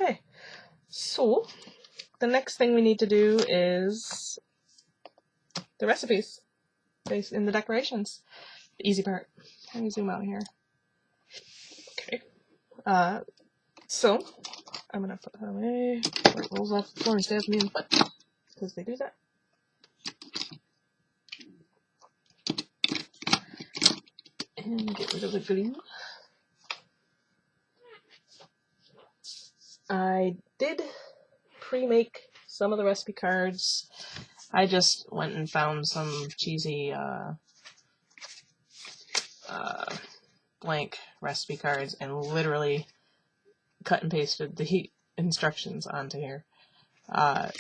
Okay, so the next thing we need to do is the recipes based in the decorations. The easy part. Let me zoom out here. Okay. So I'm gonna put that away before it rolls off the floor and stabs me in the butt, because they do that. And get rid of the glue. I did pre-make some of the recipe cards. I just went and found some cheesy blank recipe cards and literally cut and pasted the instructions onto here. I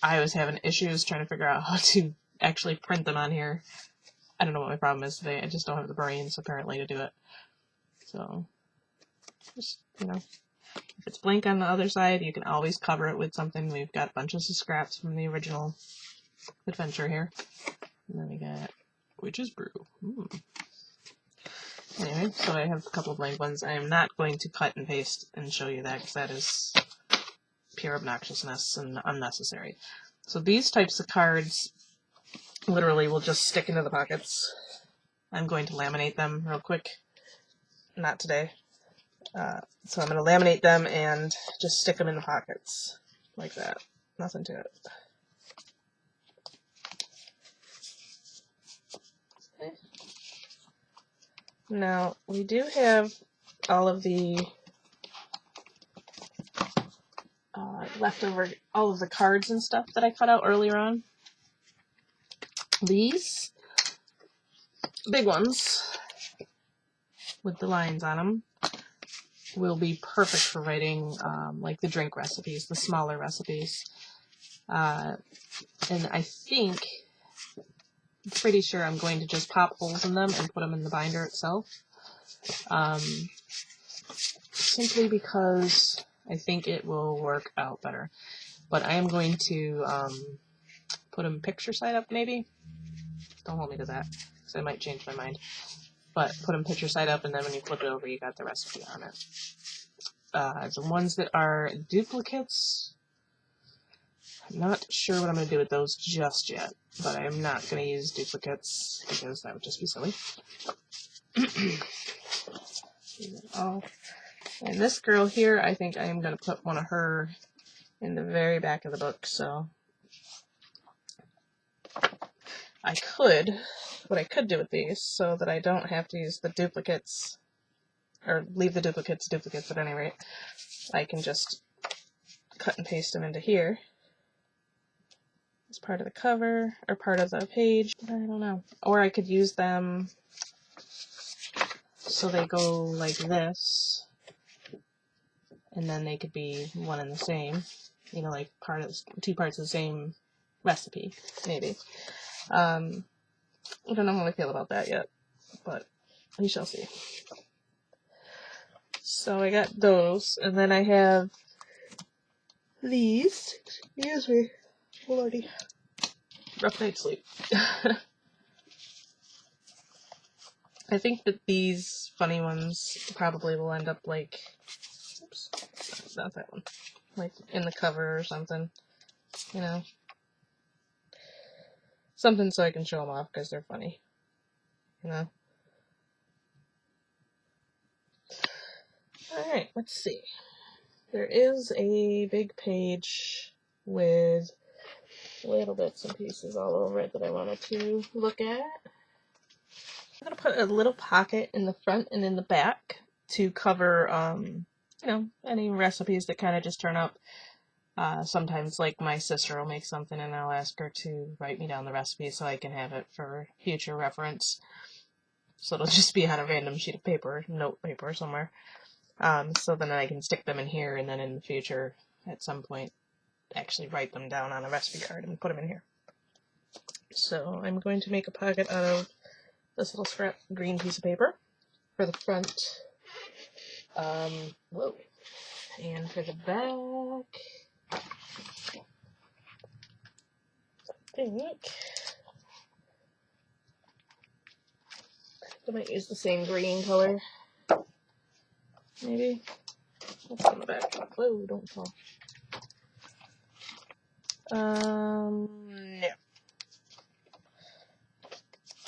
was having issues trying to figure out how to actually print them on here. I don't know what my problem is today. I just don't have the brains, apparently, to do it. So, just, you know, if it's blank on the other side, you can always cover it with something. We've got bunches of scraps from the original adventure here. And then we got Witch's Brew. Anyway, so I have a couple of blank ones. I am not going to cut and paste and show you that, because that is pure obnoxiousness and unnecessary. So these types of cards literally will just stick into the pockets. I'm going to laminate them real quick. Not today. So I'm going to laminate them and just stick them in the pockets. Like that. Nothing to it. Okay. Now, we do have all of the leftover, all of the cards and stuff that I cut out earlier on. These big ones with the lines on them will be perfect for writing like the drink recipes, the smaller recipes. And I think, pretty sure I'm going to just pop holes in them and put them in the binder itself. Simply because I think it will work out better. But I am going to put them picture side up, maybe. Don't hold me to that, because I might change my mind. But put them picture side up, and then when you flip it over, you got the recipe on it. The ones that are duplicates, I'm not sure what I'm going to do with those just yet, but I am not going to use duplicates, because that would just be silly. Oh. And this girl here, I think I am going to put one of her in the very back of the book, so what I could do with these, so that I don't have to use the duplicates, or leave the duplicates at any rate, I can just cut and paste them into here as part of the cover, or part of the page, I don't know. Or I could use them so they go like this, and then they could be one and the same, you know, like two parts of the same recipe, maybe. I don't know how I feel about that yet, but we shall see. So I got those, and then I have these. Excuse me. Oh lordy. Rough night's sleep. I think that these funny ones probably will end up like, oops, not that one, like in the cover or something, you know. Something so I can show them off because they're funny, you know. Alright, let's see. There is a big page with little bits and pieces all over it that I wanted to look at. I'm going to put a little pocket in the front and in the back to cover, you know, any recipes that kind of just turn up. Sometimes, like, my sister will make something and I'll ask her to write me down the recipe so I can have it for future reference. So it'll just be on a random sheet of paper, note paper somewhere. So then I can stick them in here, and then in the future, at some point, actually write them down on a recipe card and put them in here. So I'm going to make a pocket out of this little scrap green piece of paper for the front. Whoa. And for the back, I think I might use the same green color. Maybe. What's on the back? Whoa, don't fall. No.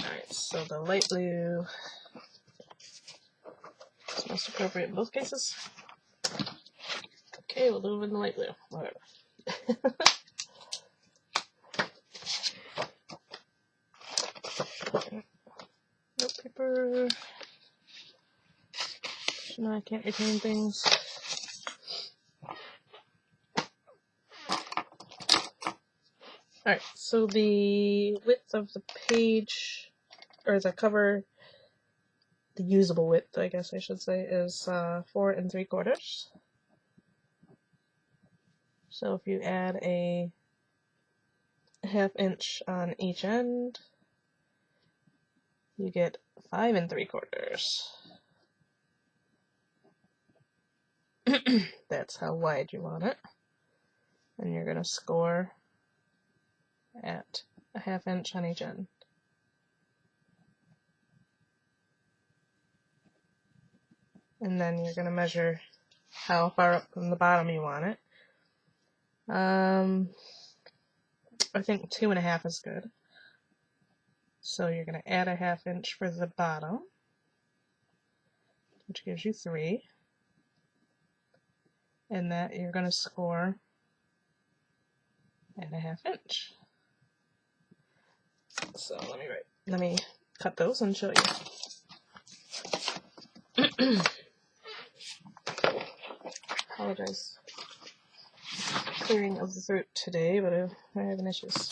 Alright, so the light blue is most appropriate in both cases. Okay, we'll do it in the light blue. Whatever. Note paper. No, I can't retain things. Alright, so the width of the page, or the cover, the usable width, I guess I should say, is 4 3/4. So if you add a 1/2 inch on each end, you get 5 3/4. That's how wide you want it. And you're going to score at a 1/2 inch on each end. And then you're going to measure how far up from the bottom you want it. I think 2.5 is good. So you're going to add a 1/2 inch for the bottom, which gives you 3. And that you're going to score at a 1/2 inch. So let me cut those and show you. Apologize. Clearing of the throat today, but I'm having issues.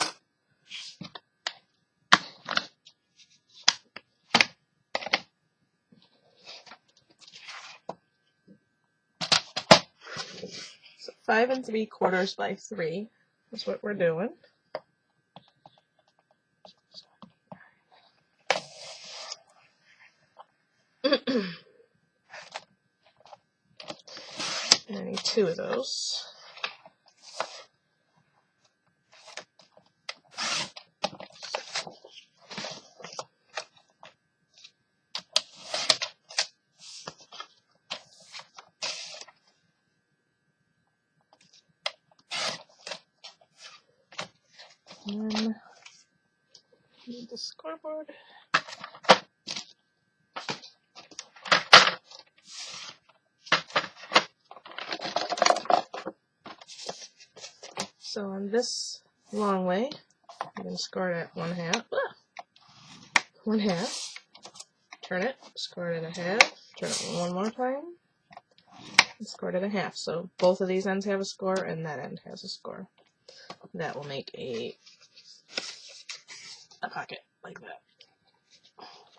So 5 3/4 by 3 is what we're doing. And I need 2 of those. And then need the scoreboard. So on this long way, I'm going to score it at 1/2. 1/2. Turn it, score it at a 1/2. Turn it one more time, and score it at a 1/2. So both of these ends have a score, and that end has a score. That will make a pocket like that.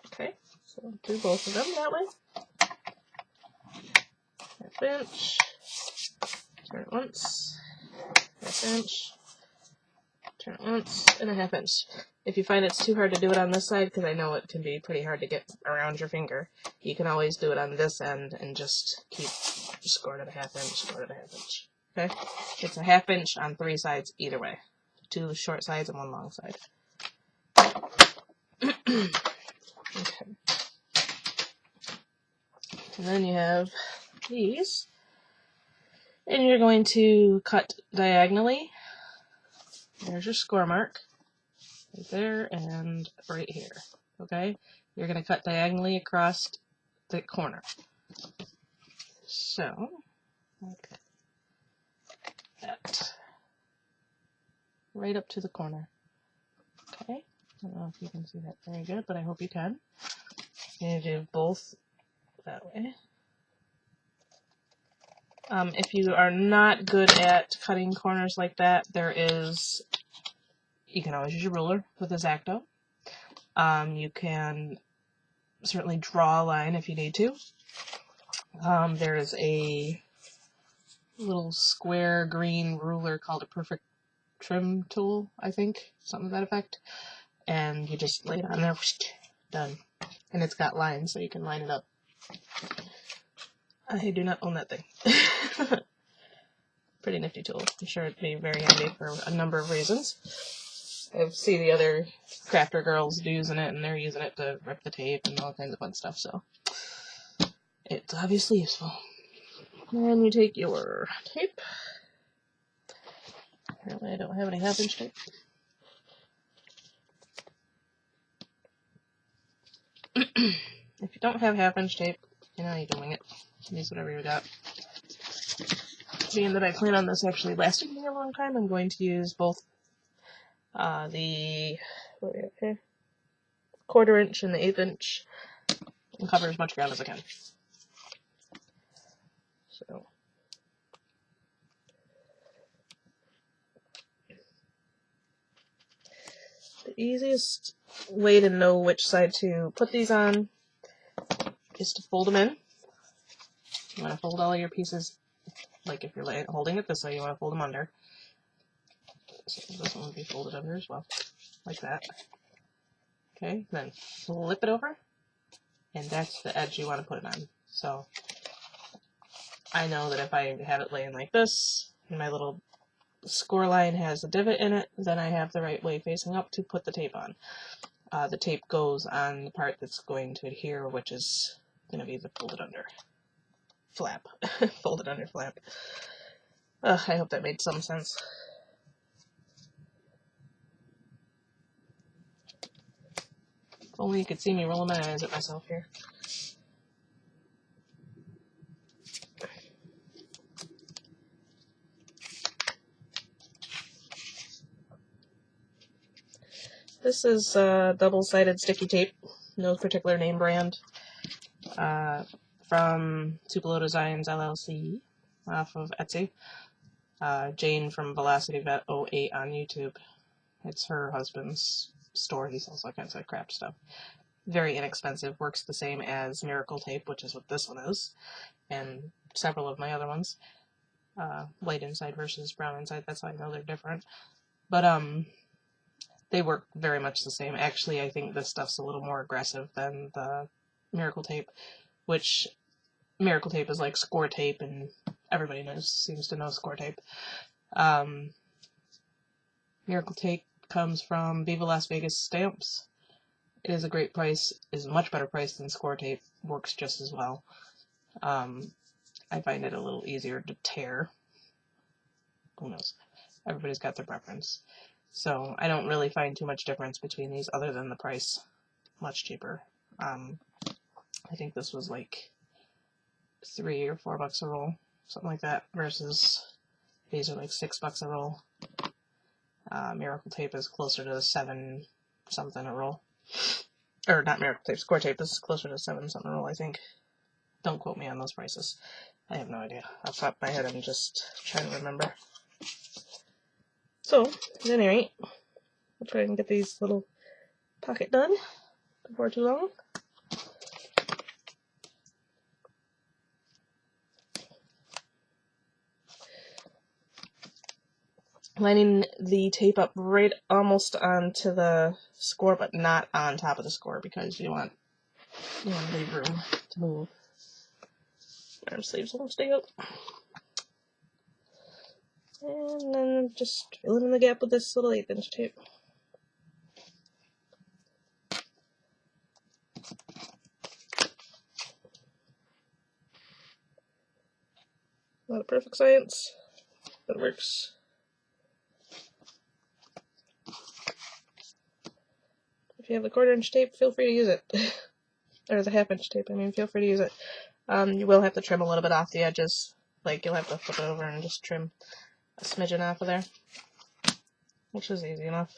Okay, so do both of them that way. 1/2 inch. Turn it once. 1/2 inch. Turn it once, and a 1/2 inch. If you find it's too hard to do it on this side, because I know it can be pretty hard to get around your finger, you can always do it on this end and just score it at a 1/2 inch, score it at a 1/2 inch. Okay? It's a 1/2 inch on 3 sides either way. 2 short sides and 1 long side. Okay. And then you have these. And you're going to cut diagonally. There's your score mark. Right there and right here. Okay? You're going to cut diagonally across the corner. So, like that. Right up to the corner. Okay? I don't know if you can see that very good, but I hope you can. You do both that way. If you are not good at cutting corners like that, you can always use your ruler with a X-Acto. You can certainly draw a line if you need to. There is a little square green ruler called a perfect trim tool, I think, something to that effect. And you just lay it on there, done. And it's got lines, so you can line it up. I do not own that thing. Pretty nifty tool. I'm sure it'd be very handy for a number of reasons. I see the other crafter girls using it, and they're using it to rip the tape and all kinds of fun stuff, so it's obviously useful. And you take your tape. Apparently I don't have any 1/2 inch tape. If you don't have 1/2 inch tape, you know you can wing it. Use whatever you got. Being that I plan on this actually lasting me a long time, I'm going to use both the 1/4 inch and the 1/8 inch and cover as much ground as I can. So the easiest way to know which side to put these on is to fold them in. You want to fold all your pieces, like if you're holding it this way, you want to fold them under. So this one will be folded under as well, like that. Okay, then flip it over, and that's the edge you want to put it on. So I know that if I have it laying like this, and my little score line has a divot in it, then I have the right way facing up to put the tape on. The tape goes on the part that's going to adhere, which is going to be the folded under flap. Folded under flap. I hope that made some sense. If only you could see me rolling my eyes at myself here. This is double-sided sticky tape, no particular name brand, from Tupelo Designs LLC, off of Etsy. Jane from Velocity Vet 08 on YouTube. It's her husband's store. He sells all kinds of crap stuff. Very inexpensive. Works the same as Miracle Tape, which is what this one is, and several of my other ones. White inside versus brown inside. That's how I know they're different. But they work very much the same. Actually, I think this stuff's a little more aggressive than the Miracle Tape, which Miracle Tape is like score tape, and everybody seems to know score tape. Miracle Tape comes from Viva Las Vegas Stamps. It is a great price. It is a much better price than score tape. Works just as well. I find it a little easier to tear. Who knows? Everybody's got their preference. So I don't really find too much difference between these other than the price. Much cheaper. I think this was like $3 or $4 a roll, something like that, versus these are like $6 a roll. Miracle Tape is closer to 7 something a roll. Or not Miracle Tape, Score Tape is closer to 7 something a roll, I think. Don't quote me on those prices. I have no idea. Off the top of my head, I'm just trying to remember. So, at any rate, I'll try and get these little pocket done before too long. Lining the tape up right almost onto the score, but not on top of the score, because you want to leave room to move. Arm sleeves won't stay up. And then just fill in the gap with this little 1/8 inch tape. Not a perfect science, but it works. If you have the 1/4 inch tape, feel free to use it. Or the 1/2 inch tape, I mean, feel free to use it. You will have to trim a little bit off the edges. Like, you'll have to flip it over and just trim a smidgen off of there, which is easy enough.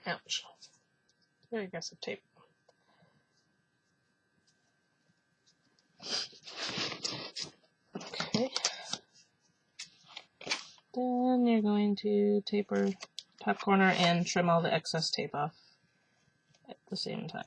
Ouch. Very aggressive tape. Okay. Then you're going to taper top corner and trim all the excess tape off at the same time.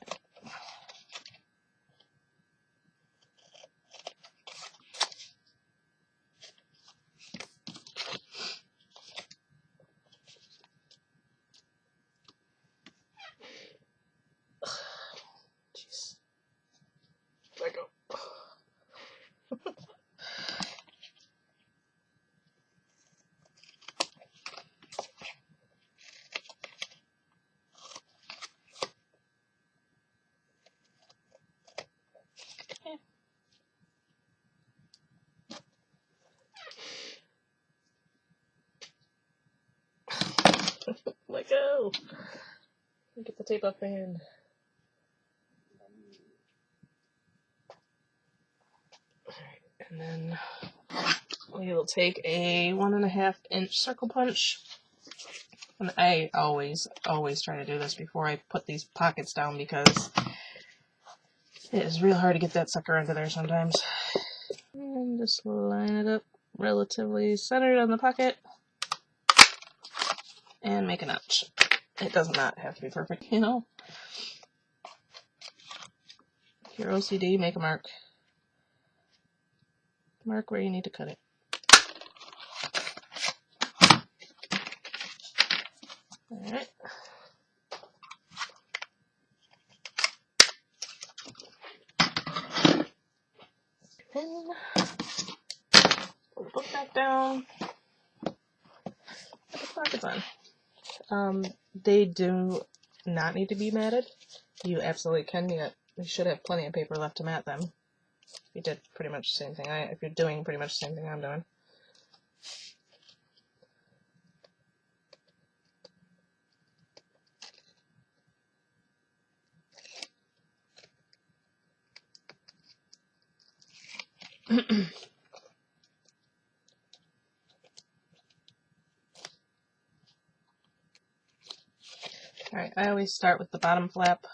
Let go. Get the tape off my hand. Alright, and then we will take a 1.5 inch circle punch. And I always try to do this before I put these pockets down because it is real hard to get that sucker into there sometimes. And just line it up relatively centered on the pocket and make a notch. It does not have to be perfect, you know. If you're OCD, make a mark. Mark where you need to cut it. Alright. Then put the book back down. Put the pockets on. They do not need to be matted. You absolutely can. You should have plenty of paper left to mat them. You did pretty much the same thing. If you're doing pretty much the same thing I'm doing. Alright, I always start with the bottom flap,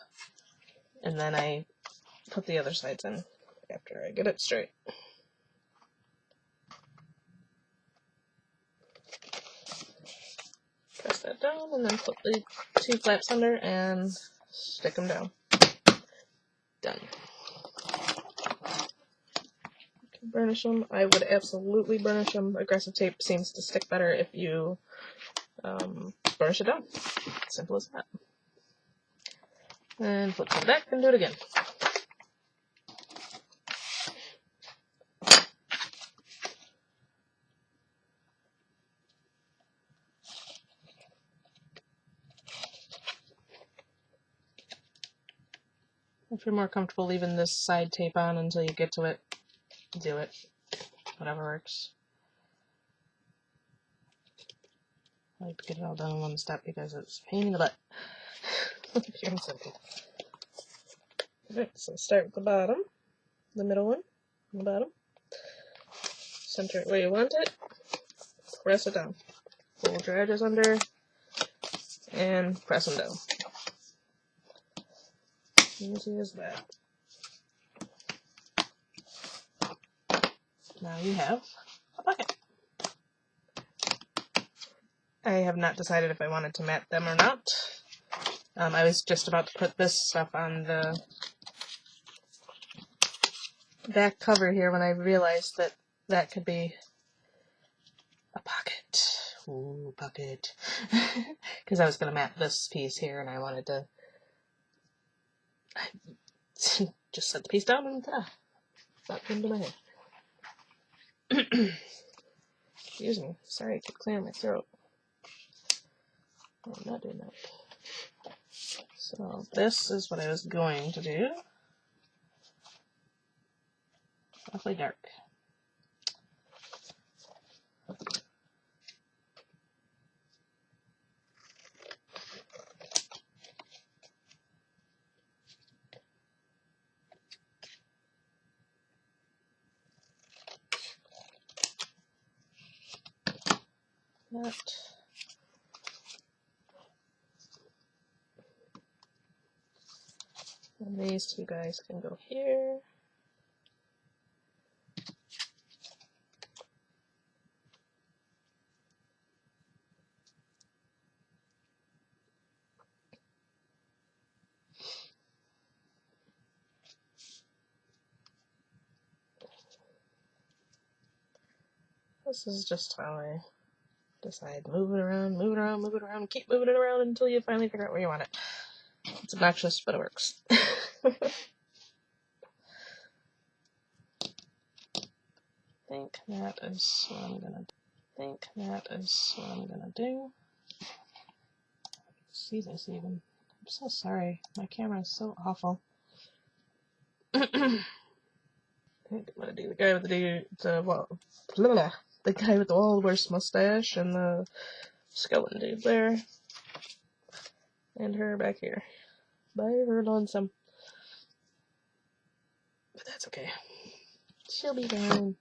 and then I put the other sides in after I get it straight. Press that down, and then put the 2 flaps under and stick them down. Done. Burnish them. I would absolutely burnish them. Aggressive tape seems to stick better if you burnish it down. Simple as that. And flip it back and do it again. If you're more comfortable leaving this side tape on until you get to it, do it. Whatever works. I like to get it all done in one step because it's a pain in the butt. Pure and simple. Alright, so start with the bottom, the middle one, on the bottom. Center it where you want it. Press it down. Fold your edges under and press them down. Easy as that. Now you have a bucket. I have not decided if I wanted to mat them or not. I was just about to put this stuff on the back cover here when I realized that that could be a pocket. Ooh, pocket. Because I was going to mat this piece here and I wanted to just set the piece down and that came to my head. Excuse me. Sorry, I keep clearing my throat. I'm not doing that. So this is what I was going to do. Awfully dark. That. And these two guys can go here. This is just how I decide. Move it around, move it around, move it around, keep moving it around until you finally figure out where you want it. It's obnoxious, but it works. I think that is what I'm gonna do. See this even. I'm so sorry. My camera is so awful. I think I'm gonna do the guy with the guy with the all-the-worst mustache and the skeleton dude there. And her back here. By her lonesome. But that's okay. She'll be fine.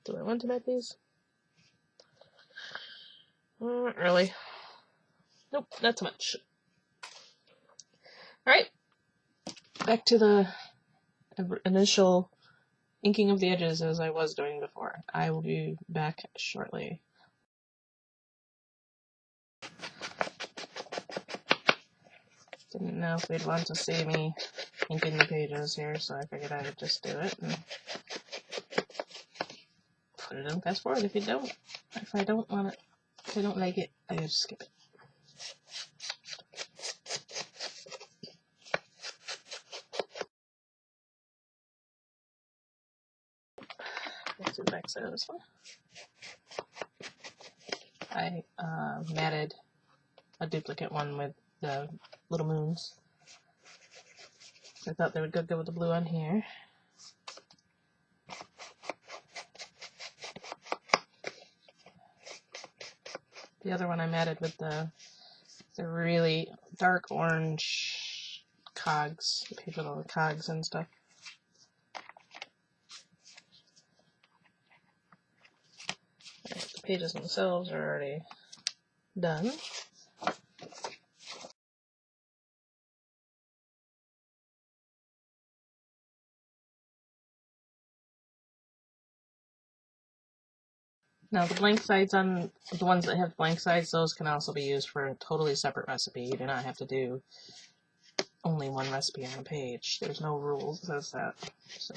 Do I want to bet these? Not really. Nope, not too much. Alright. Back to the initial inking of the edges as I was doing before. I will be back shortly. Didn't know if they'd want to see me inking the pages here, so I figured I would just do it and put it in fast forward if you don't. If I don't want it, if I don't like it, I just skip it. Let's do the back side of this one. I matted a duplicate one with the little moons. I thought they would go good with the blue on here. The other one I matted with the really dark orange cogs, the page with all the cogs and stuff. Right, the pages themselves are already done. Now the blank sides on the ones that have blank sides, those can also be used for a totally separate recipe. You do not have to do only one recipe on a page. There's no rules that says that. So.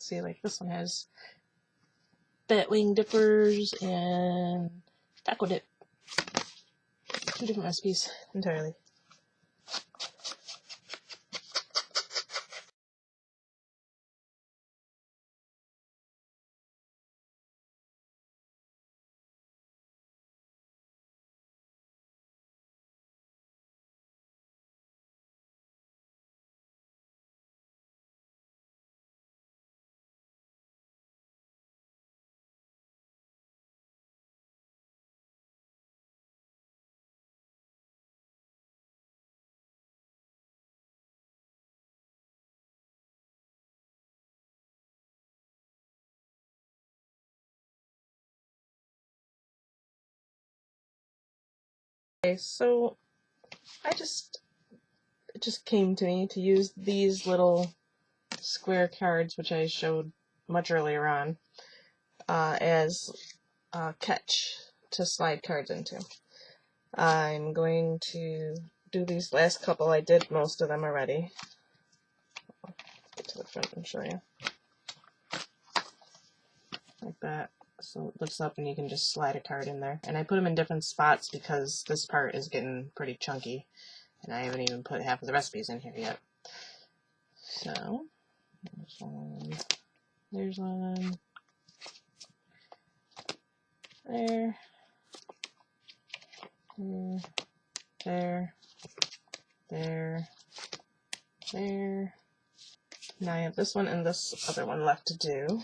See, like this one has Batwing dippers and taco dip. 2 different recipes entirely. Okay, so it just came to me to use these little square cards, which I showed much earlier on, as a catch to slide cards into. I'm going to do these last couple. I did most of them already. Get to the front and show you. Like that. So it lifts up and you can just slide a card in there. And I put them in different spots because this part is getting pretty chunky. And I haven't even put half of the recipes in here yet. So, there's one. There's one. There. There. There. There. Now I have this one and this other one left to do.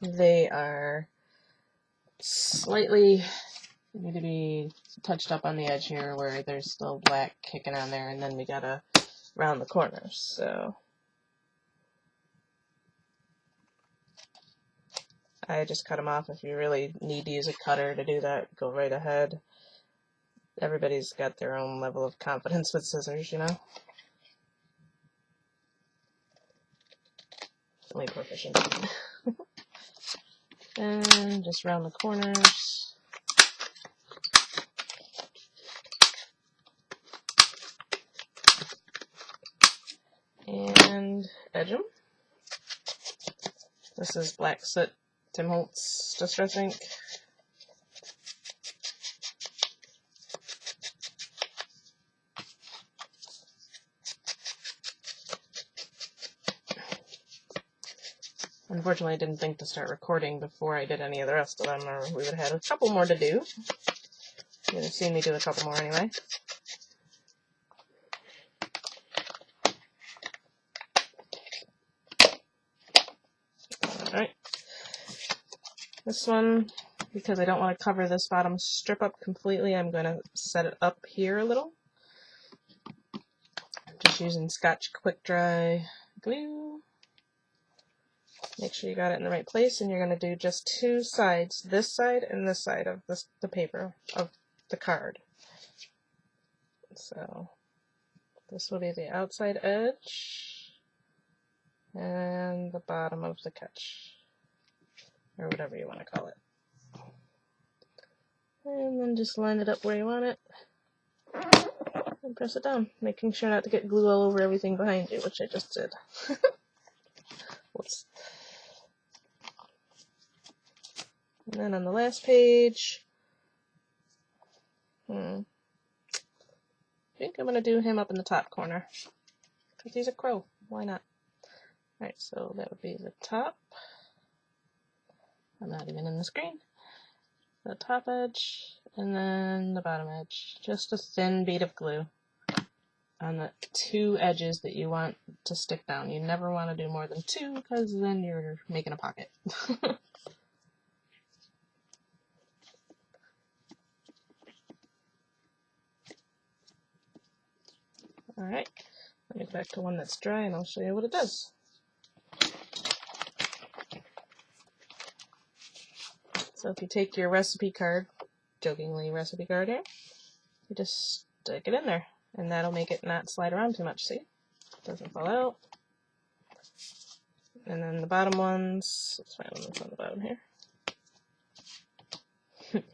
They are slightly, they need to be touched up on the edge here where there's still black kicking on there, and then we gotta round the corners. So I just cut them off. If you really need to use a cutter to do that, go right ahead. Everybody's got their own level of confidence with scissors, you know? Only proficient. And just round the corners. and edge them. This is Black Soot Tim Holtz Distress Ink. Unfortunately, I didn't think to start recording before I did any of the rest of them, or we would have had a couple more to do. You would have seen me do a couple more anyway. Alright. This one, because I don't want to cover this bottom strip up completely, I'm going to set it up here a little. Just using Scotch Quick Dry glue. Make sure you got it in the right place, and you're going to do just two sides, this side and this side of the paper, of the card. So this will be the outside edge and the bottom of the catch, or whatever you want to call it. And then just line it up where you want it and press it down, making sure not to get glue all over everything behind you, which I just did. Whoops. And then on the last page, I think I'm going to do him up in the top corner, because he's a crow. Why not? Alright, so that would be the top. I'm not even in the screen. The top edge, and then the bottom edge. Just a thin bead of glue on the two edges that you want to stick down. You never want to do more than two, because then you're making a pocket. Alright, let me go back to one that's dry and I'll show you what it does. So if you take your recipe card, jokingly recipe card here, you just stick it in there, and that'll make it not slide around too much, see? It doesn't fall out. And then the bottom ones, let's find one that's on the bottom here.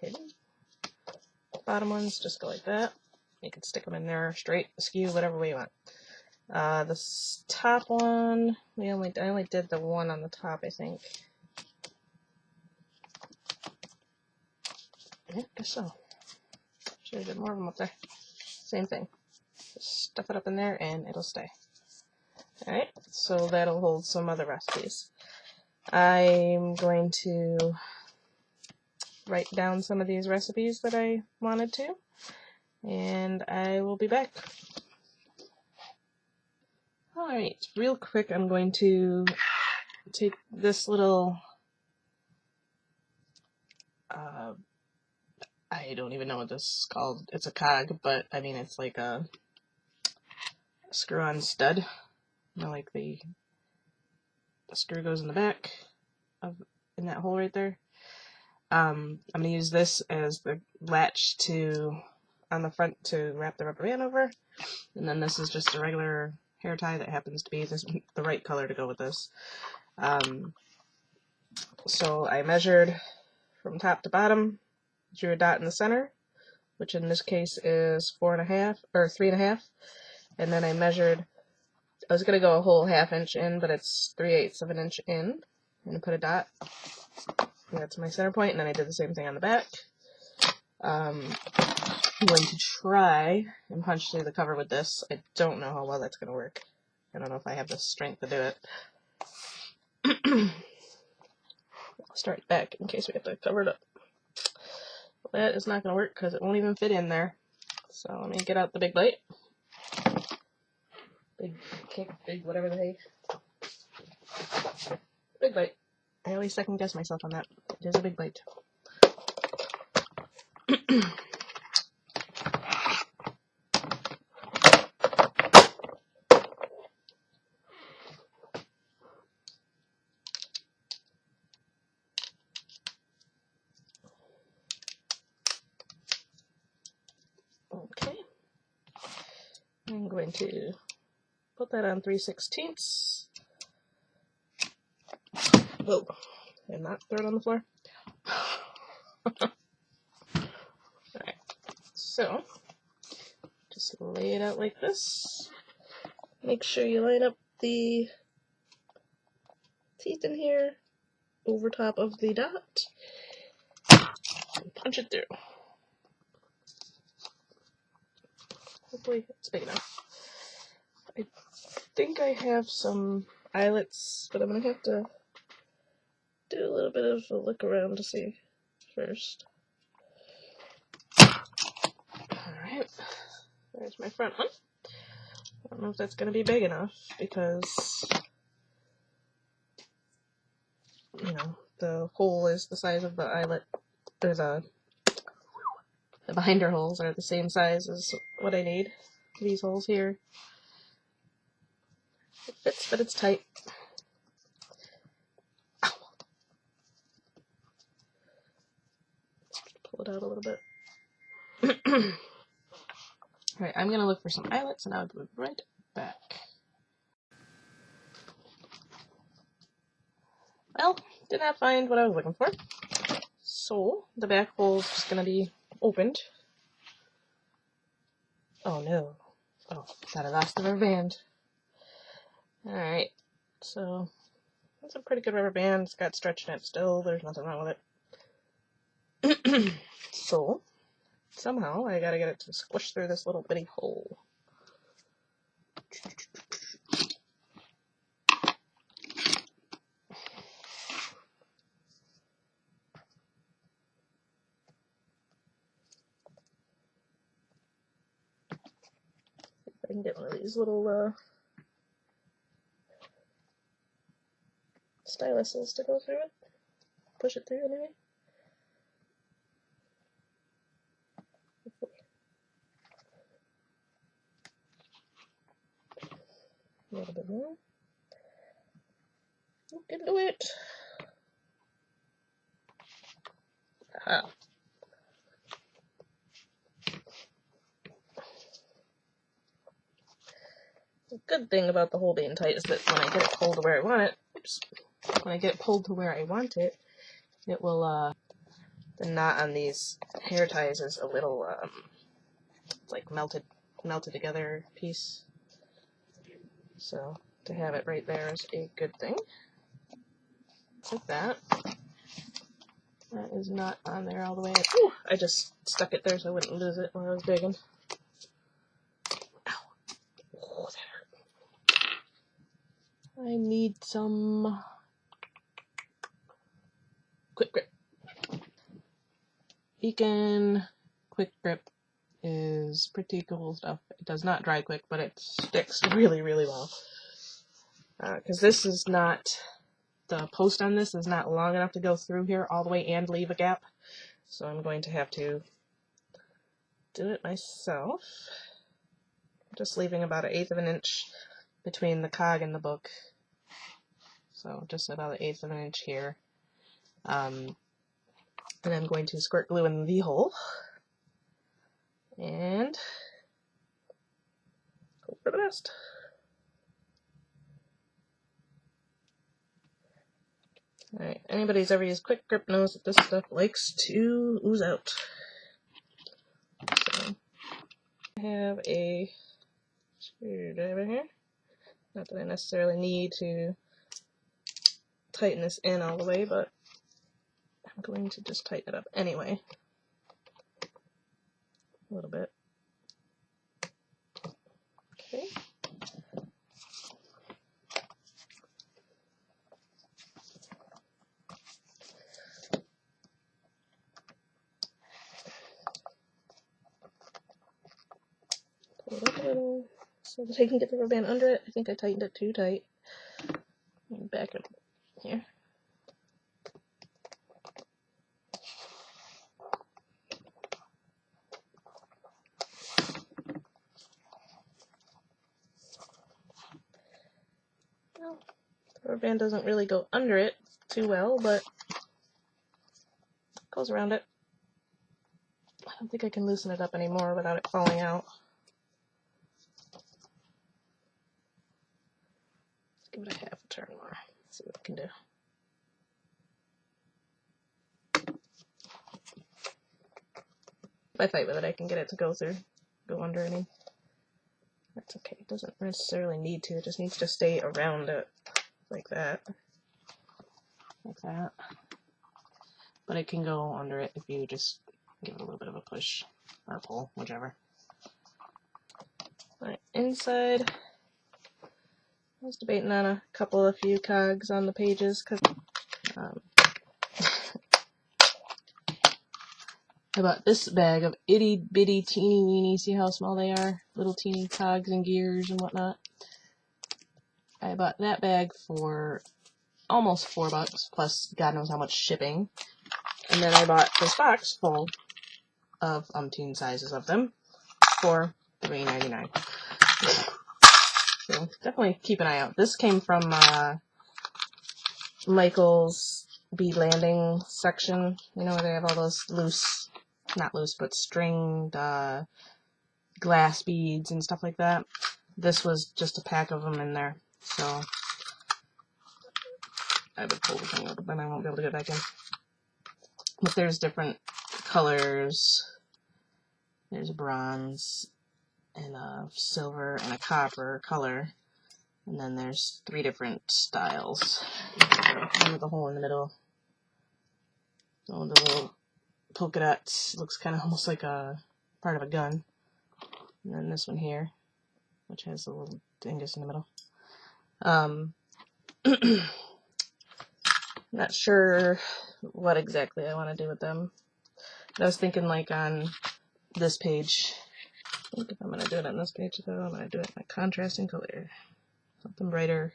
Hidden. Bottom ones just go like that. You can stick them in there straight, askew, whatever way you want. This top one, I only did the one on the top, I think. Yeah, I guess so. Should have did more of them up there. Same thing. Just stuff it up in there and it'll stay. Alright, so that'll hold some other recipes. I'm going to write down some of these recipes that I wanted to, and I will be back. Alright, real quick, I'm going to take this little, I don't even know what this is called. It's a cog, but I mean it's like a screw-on stud. You know, like the screw goes in the back in that hole right there. I'm going to use this as the latch on the front to wrap the rubber band over, and then this is just a regular hair tie that happens to be the right color to go with this. So I measured from top to bottom, drew a dot in the center, which in this case is 4.5 or 3.5, and then I measured. I was going to go a whole ½ inch in, but it's 3/8 of an inch in. I'm going to put a dot. That's my center point, and then I did the same thing on the back. I'm going to try and punch through the cover with this. I don't know how well that's going to work. I don't know if I have the strength to do it. I'll start back in case we have to cover it up. That is not going to work because it won't even fit in there. So let me get out the big bite. Big kick, big whatever the heck. Big bite. I always second guess myself on that. It is a big bite. Okay. I'm going to put that on 3/16. Whoa. And not throw it on the floor. Alright. So, just lay it out like this. Make sure you line up the teeth in here over top of the dot and punch it through. Hopefully it's big enough. I think I have some eyelets, but I'm going to have to do a little bit of a look around to see first. Alright, there's my front one. I don't know if that's going to be big enough because, you know, the hole is the size of the eyelet, or the binder holes are the same size as what I need. These holes here. It fits, but it's tight. Ow. Pull it out a little bit. Alright, I'm going to look for some eyelets and I'll be right back. Well, did not find what I was looking for. So, the back hole is just going to be opened. Oh no. Oh, thought I lost the rubber band. Alright, so that's a pretty good rubber band. It's got stretch in it still. There's nothing wrong with it. So, somehow I gotta get it to squish through this little bitty hole. I can get one of these little styluses to go through it. Push it through anyway. A little bit more. You can do it. Aha. The good thing about the hole being tight is that when I get it pulled to where I want it, when I get it pulled to where I want it, it will, the knot on these hair ties is a little, it's like melted together piece. So, to have it right there is a good thing. Like that. That is not on there all the way. Ooh, I just stuck it there so I wouldn't lose it when I was digging. Ow. Oh, that hurt. I need some Quick Grip. Beacon Quick Grip is pretty cool stuff. It does not dry quick, but it sticks really, really well. Because this is not, the post on this is not long enough to go through here all the way and leave a gap. So I'm going to have to do it myself. Just leaving about 1/8 of an inch between the cog and the book. So just about 1/8 of an inch here. And I'm going to squirt glue in the hole. And hope for the best. Alright, anybody who's ever used Quick Grip knows that this stuff likes to ooze out. So, I have a screwdriver here. Not that I necessarily need to tighten this in all the way, but I'm going to just tighten it up anyway. A little bit. Okay. Pull it up a little so that I can get the rubber band under it. I think I tightened it too tight. And back it here. Well, the rubber band doesn't really go under it too well, but it goes around it. I don't think I can loosen it up anymore without it falling out. Let's give it a half a turn more. See what I can do. If I fight with it, I can get it to go under any That's okay. It doesn't necessarily need to. It just needs to stay around it like that. Like that. But it can go under it if you just give it a little bit of a push or pull, whichever. Right, inside, I was debating on a few cogs on the pages because I bought this bag of itty bitty teeny weeny, see how small they are? Little teeny cogs and gears and whatnot. I bought that bag for almost $4 plus God knows how much shipping. And then I bought this box full of umpteen sizes of them for $3.99. So definitely keep an eye out. This came from Michael's bead landing section. You know where they have all those loose, not loose, but stringed glass beads and stuff like that. This was just a pack of them in there. So I would pull the thing out, but I won't be able to get it back in. But there's different colors. There's a bronze and a silver and a copper color. And then there's 3 different styles. One with a hole in the middle. So the little polka dots looks kind of almost like a part of a gun. And then this one here, which has a little dingus in the middle. Not sure what exactly I want to do with them. But I was thinking like on this page. I think if I'm going to do it on this page though, I'm going to do it in a contrasting color. Something brighter.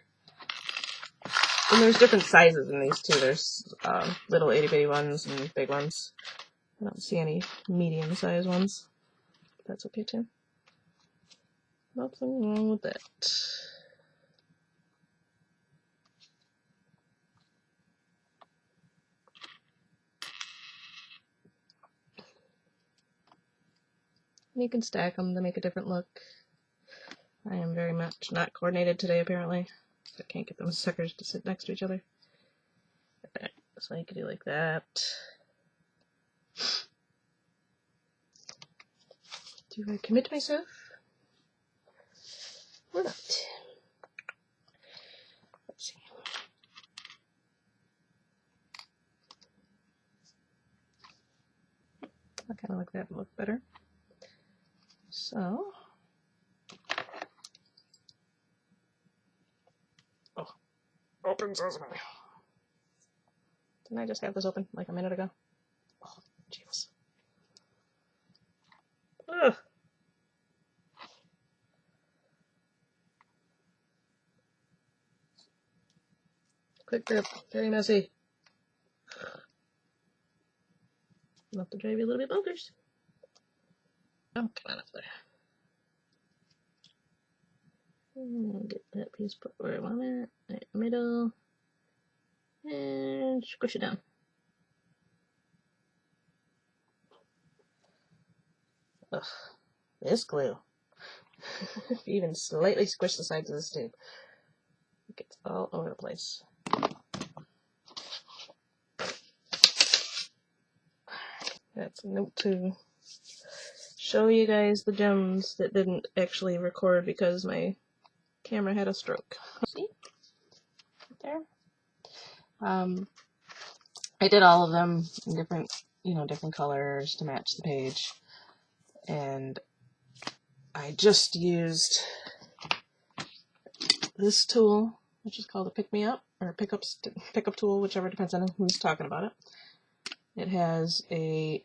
And there's different sizes in these too. There's little itty bitty ones and big ones. I don't see any medium sized ones. That's okay too. Nothing wrong with that. You can stack them to make a different look. I am very much not coordinated today, apparently. I can't get those suckers to sit next to each other. Alright, so you could do like that. Do I commit myself? Or not? Let's see. I kind of like that look better. So, open sesame. Didn't I just have this open like a minute ago? Oh, jeez. Ugh. Quick grip, very messy. Enough to drive you a little bit bonkers. Oh, come on up there. Get that piece put where I want it, right in the middle, and squish it down. Ugh, this glue. If you even slightly squish the sides of this tube, it gets all over the place. That's a note to show you guys the gems that didn't actually record because my camera had a stroke. See? Right there. I did all of them in different colors to match the page. And I just used this tool, which is called a pick me up or pickup tool, whichever, depends on who's talking about it. It has a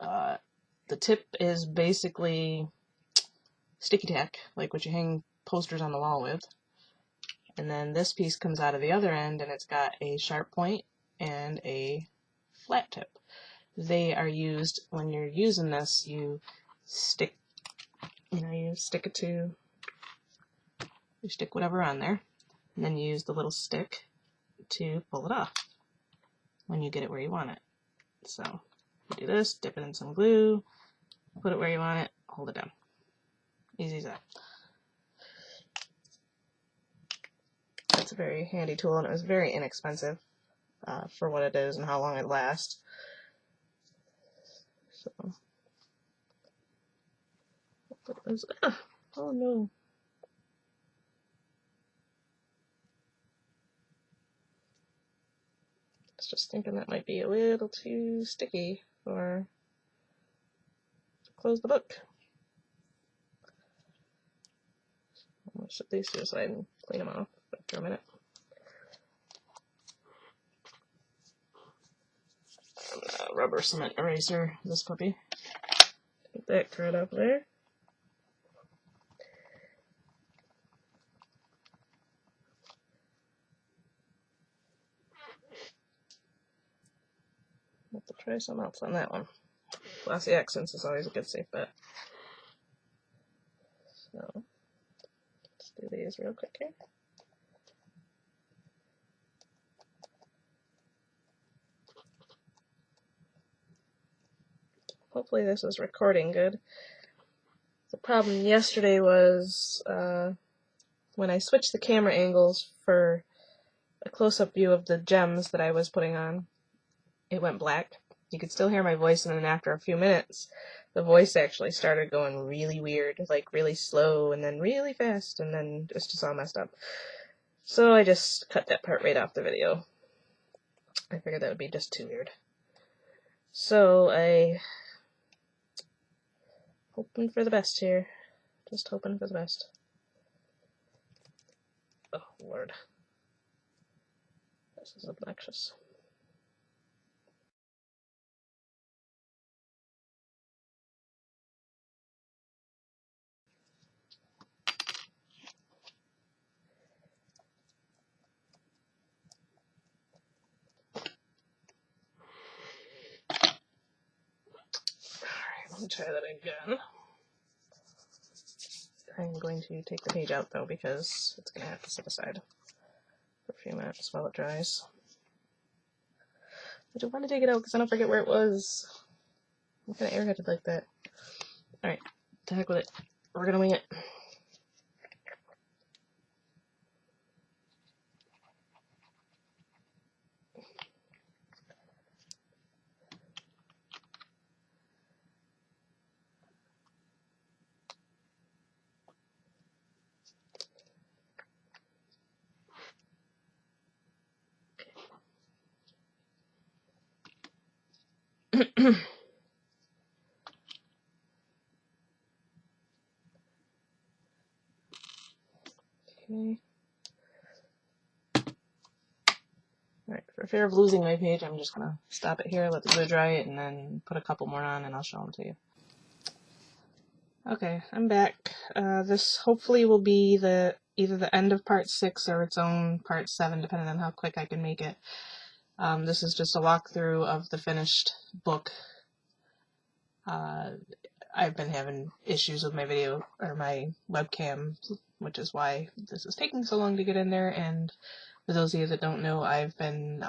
the tip is basically sticky tack, like what you hang posters on the wall with. And then this piece comes out of the other end, and it's got a sharp point and a flat tip. They are used when you're using this. You stick whatever on there, and then you use the little stick to pull it off when you get it where you want it. So you do this, dip it in some glue, put it where you want it, hold it down. Easy as that. That's a very handy tool, and it was very inexpensive for what it is and how long it lasts. So Oh no. I was just thinking that might be a little too sticky for to close the book. I'll set these to the side and clean them off after a minute. Rubber cement eraser this puppy. Get that thread up there. Have to try something else on that one. Glossy accents is always a good safe bet. So let's do these real quick here. Hopefully this is recording good. The problem yesterday was when I switched the camera angles for a close-up view of the gems that I was putting on, it went black. You could still hear my voice, and then after a few minutes, the voice actually started going really weird, like really slow, and then really fast, and then it was just all messed up. So I just cut that part right off the video. I figured that would be just too weird. So I hoping for the best here. Just hoping for the best. Oh, Lord. This is obnoxious. Alright, let me try that again. I'm going to take the page out, though, because it's going to have to sit aside for a few minutes while it dries. I don't want to take it out because I don't forget where it was. I'm kind of airheaded like that. Alright, to heck with it. We're going to wing it. Okay. Alright, for fear of losing my page, I'm just going to stop it here, let the glue dry it, and then put a couple more on, and I'll show them to you. Okay, I'm back. This hopefully will be either the end of part 6 or its own part 7, depending on how quick I can make it. This is just a walkthrough of the finished book. I've been having issues with my video, or my webcam, which is why this is taking so long to get in there, and for those of you that don't know, I've been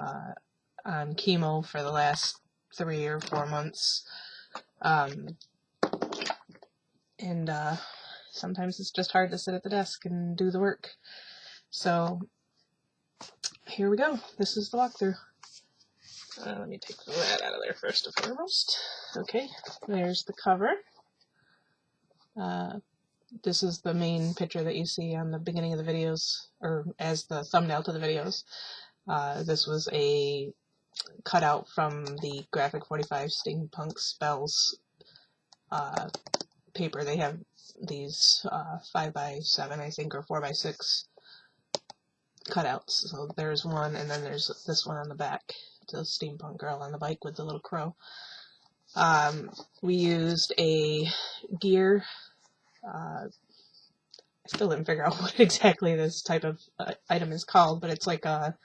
on chemo for the last 3 or 4 months, and sometimes it's just hard to sit at the desk and do the work. So here we go. This is the walkthrough. Let me take that out of there first and foremost. Okay, there's the cover. This is the main picture that you see on the beginning of the videos, or as the thumbnail to the videos. This was a cutout from the Graphic 45 Steampunk Spells paper. They have these 5x7, I think, or 4x6 cutouts. So there's one, and then there's this one on the back. The steampunk girl on the bike with the little crow. We used a gear. I still didn't figure out what exactly this type of item is called, but it's like a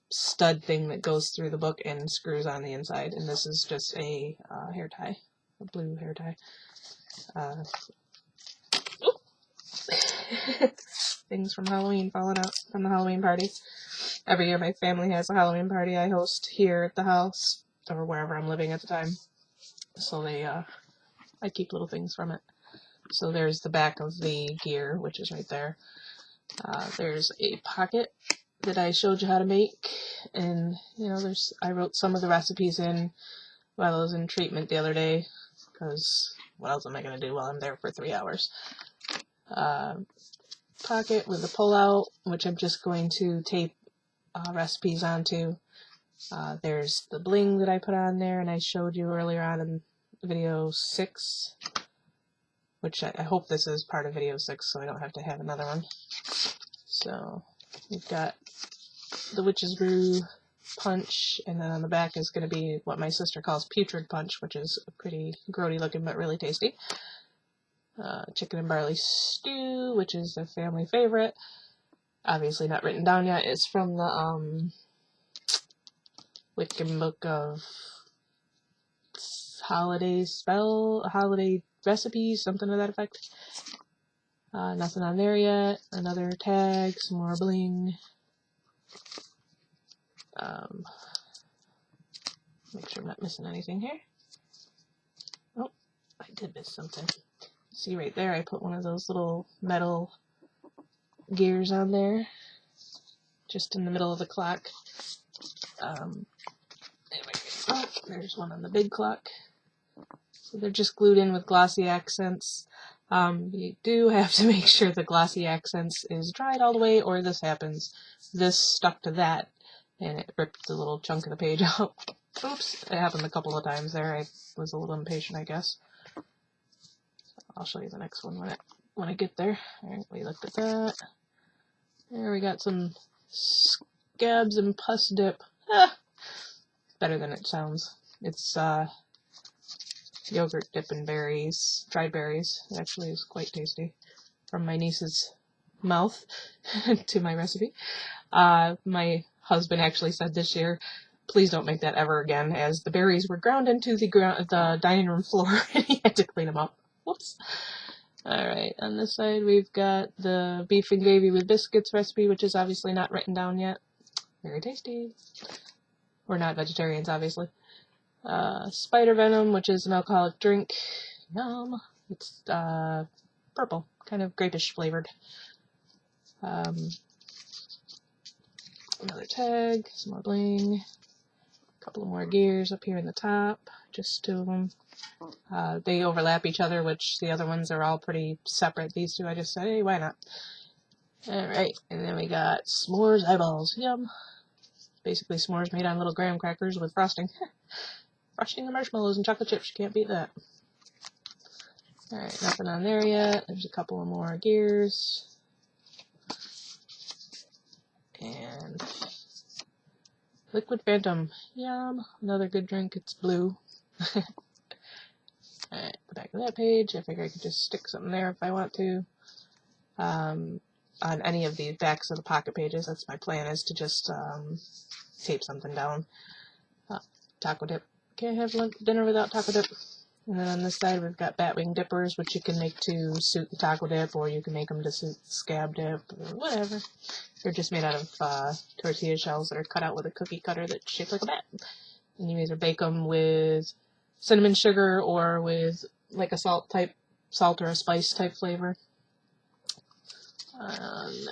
stud thing that goes through the book and screws on the inside. And this is just a hair tie, a blue hair tie. Things from Halloween falling out from the Halloween party. Every year my family has a Halloween party I host here at the house, or wherever I'm living at the time. So they, I keep little things from it. So there's the back of the gear, which is right there. There's a pocket that I showed you how to make, and you know, I wrote some of the recipes in while I was in treatment the other day, because what else am I going to do while I'm there for 3 hours? Pocket with a pull-out, which I'm just going to tape recipes onto. There's the bling that I put on there, and I showed you earlier on in video 6, which I hope this is part of video 6, so I don't have to have another one. So we've got the Witch's Brew punch, and then on the back is going to be what my sister calls putrid punch, which is pretty grody looking but really tasty. Chicken and barley stew, which is a family favorite. Obviously not written down yet. It's from the Wiccan Book of holiday recipes, something to that effect. Nothing on there yet. Another tag, some more bling. Make sure I'm not missing anything here. Oh, I did miss something. See right there, I put one of those little metal gears on there, just in the middle of the clock. There's one on the big clock. So they're just glued in with glossy accents. You do have to make sure the glossy accents is dried all the way, or this happens. This stuck to that, and it ripped the little chunk of the page out. Oops, it happened a couple of times there. I was a little impatient, I guess. I'll show you the next one when I get there. Alright, we looked at that. There we got some scabs and pus dip. Better than it sounds. It's yogurt dip and berries, dried berries. It actually is quite tasty. From my niece's mouth to my recipe. My husband actually said this year, please don't make that ever again, as the berries were ground into the dining room floor and he had to clean them up. Whoops. Alright, on this side we've got the beef and gravy with biscuits recipe, which is obviously not written down yet. Very tasty. We're not vegetarians, obviously. Spider venom, which is an alcoholic drink. Yum. It's purple, kind of grapish flavored. Another tag, some more bling. A couple of more gears up here in the top, just 2 of them. They overlap each other, which the other ones are all pretty separate. These 2 I just said, hey, why not? Alright, and then we got s'mores eyeballs. Yum. Basically s'mores made on little graham crackers with frosting. Frosting the marshmallows and chocolate chips, you can't beat that. Alright, nothing on there yet. There's a couple of more gears. And Liquid Phantom. Yum. Another good drink. It's blue. Alright, the back of that page. I figure I could just stick something there if I want to. On any of the backs of the pocket pages, that's my plan, is to just tape something down. Taco dip. Can't have dinner without taco dip. And then on this side we've got batwing dippers, which you can make to suit the taco dip, or you can make them to suit scab dip, or whatever. They're just made out of tortilla shells that are cut out with a cookie cutter that's shaped like a bat. And you either bake them with cinnamon sugar or with like a salt or a spice type flavor.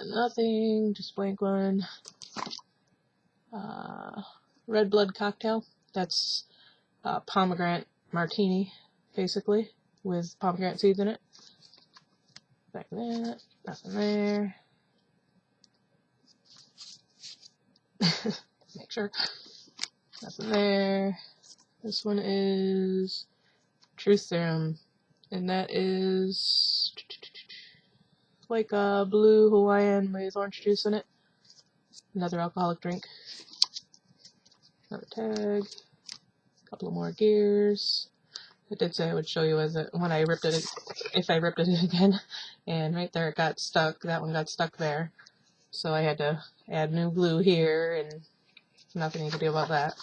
Nothing, just blank one. Red Blood Cocktail. That's pomegranate martini, basically, with pomegranate seeds in it. Back of that, nothing there. Make sure. Nothing there. This one is Truth Serum, and that is like a blue Hawaiian with orange juice in it. Another alcoholic drink. Another tag. A couple of more gears. I did say I would show you when I ripped it, if I ripped it again, and right there it got stuck. That one got stuck there, so I had to add new glue here, and nothing you can do about that.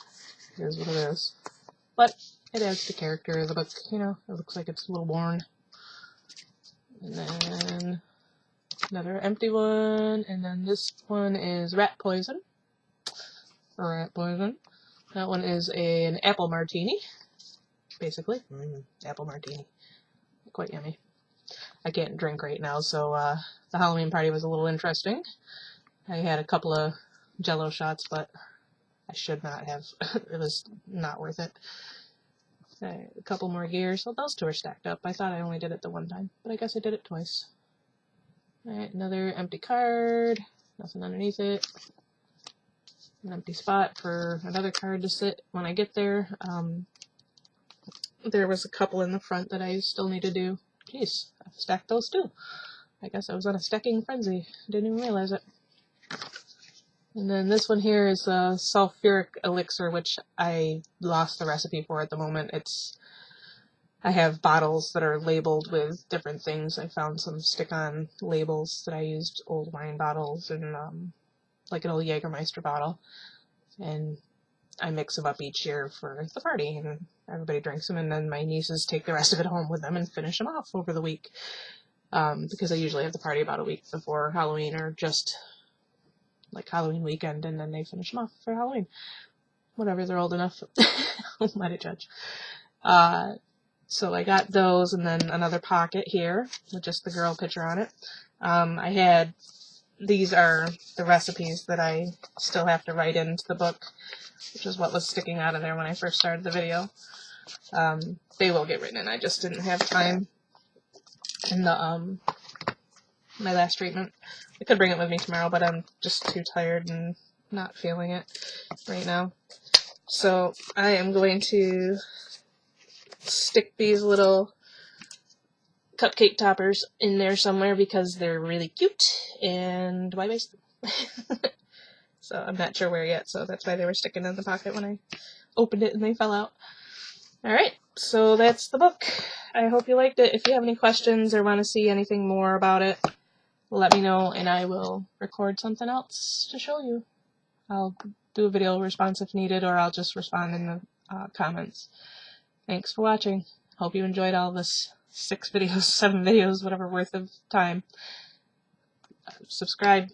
It is what it is. But it adds to character of the book, you know. It looks like it's a little worn. And then another empty one, and then this one is rat poison. Rat poison. That one is an apple martini, basically. Apple martini. Quite yummy. I can't drink right now, so the Halloween party was a little interesting. I had a couple of Jell-O shots, but I should not have. It was not worth it. A couple more gears. Well, those two are stacked up. I thought I only did it the one time, but I guess I did it twice. Alright, another empty card. Nothing underneath it. An empty spot for another card to sit when I get there. There was a couple in the front that I still need to do. Jeez, I've stacked those too. I guess I was on a stacking frenzy. Didn't even realize it. And then this one here is a sulfuric elixir, which I lost the recipe for at the moment. I have bottles that are labeled with different things. I found some stick-on labels that I used, old wine bottles and like an old Jägermeister bottle. And I mix them up each year for the party, and everybody drinks them, and then my nieces take the rest of it home with them and finish them off over the week. Because I usually have the party about a week before Halloween, or just like Halloween weekend, and then they finish them off for Halloween. Whatever, they're old enough. Who am I to judge? So I got those, and then another pocket here with just the girl picture on it. These are the recipes that I still have to write into the book, which is what was sticking out of there when I first started the video. They will get written in. I just didn't have time in the my last treatment. I could bring it with me tomorrow, but I'm just too tired and not feeling it right now. So I am going to stick these little cupcake toppers in there somewhere because they're really cute, and why waste them? So I'm not sure where yet, so that's why they were sticking in the pocket when I opened it and they fell out. Alright, so that's the book. I hope you liked it. If you have any questions or want to see anything more about it, let me know and I will record something else to show you. I'll do a video response if needed, or I'll just respond in the comments. Thanks for watching. Hope you enjoyed all this 6 videos, 7 videos, whatever worth of time. Subscribe.